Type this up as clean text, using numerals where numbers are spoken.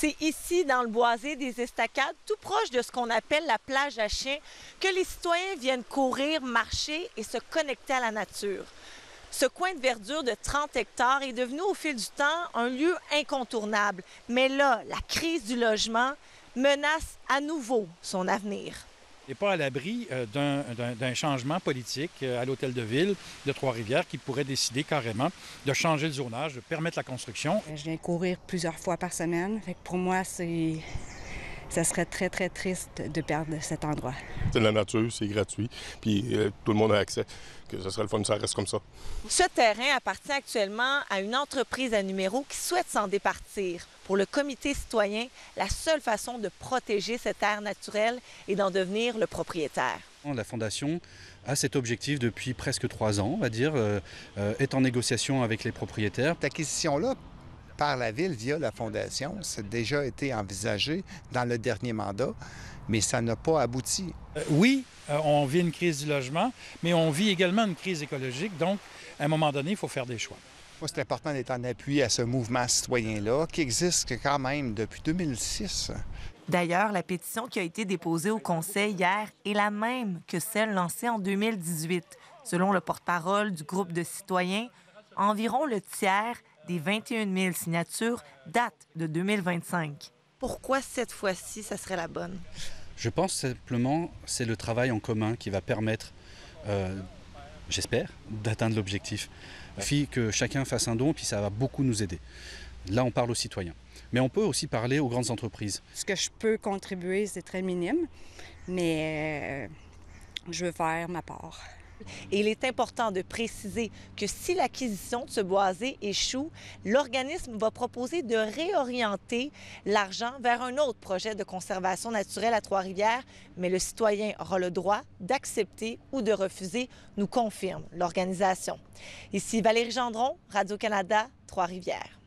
C'est ici, dans le boisé des Estacades, tout proche de ce qu'on appelle la plage à chiens, que les citoyens viennent courir, marcher et se connecter à la nature. Ce coin de verdure de 30 hectares est devenu au fil du temps un lieu incontournable. Mais là, la crise du logement menace à nouveau son avenir. n'est pas à l'abri d'un changement politique à l'hôtel de ville de Trois-Rivières qui pourrait décider carrément de changer le zonage, de permettre la construction. Je viens courir plusieurs fois par semaine. Fait que pour moi, ça serait très, très triste de perdre cet endroit. C'est de la nature, c'est gratuit, puis tout le monde a accès. Que ce serait le fun, ça reste comme ça. Ce terrain appartient actuellement à une entreprise à numéro qui souhaite s'en départir. Pour le comité citoyen, la seule façon de protéger cette aire naturelle est d'en devenir le propriétaire. La Fondation a cet objectif depuis presque 3 ans, on va dire, est en négociation avec les propriétaires. Cette acquisition-là, par la Ville via la Fondation, ça a déjà été envisagé dans le dernier mandat, mais ça n'a pas abouti. Oui, on vit une crise du logement, mais on vit également une crise écologique. Donc, à un moment donné, il faut faire des choix. Moi, c'est important d'être en appui à ce mouvement citoyen-là, qui existe quand même depuis 2006. D'ailleurs, la pétition qui a été déposée au Conseil hier est la même que celle lancée en 2018. Selon le porte-parole du groupe de citoyens, environ le tiers des 21 000 signatures datent de 2025. Pourquoi cette fois-ci, ça serait la bonne? Je pense simplement que c'est le travail en commun qui va permettre, j'espère, d'atteindre l'objectif. Il suffit que chacun fasse un don, puis ça va beaucoup nous aider. Là, on parle aux citoyens. Mais on peut aussi parler aux grandes entreprises. Ce que je peux contribuer, c'est très minime, mais je veux faire ma part. Et il est important de préciser que si l'acquisition de ce boisé échoue, l'organisme va proposer de réorienter l'argent vers un autre projet de conservation naturelle à Trois-Rivières, mais le citoyen aura le droit d'accepter ou de refuser, nous confirme l'organisation. Ici Valérie Gendron, Radio-Canada, Trois-Rivières.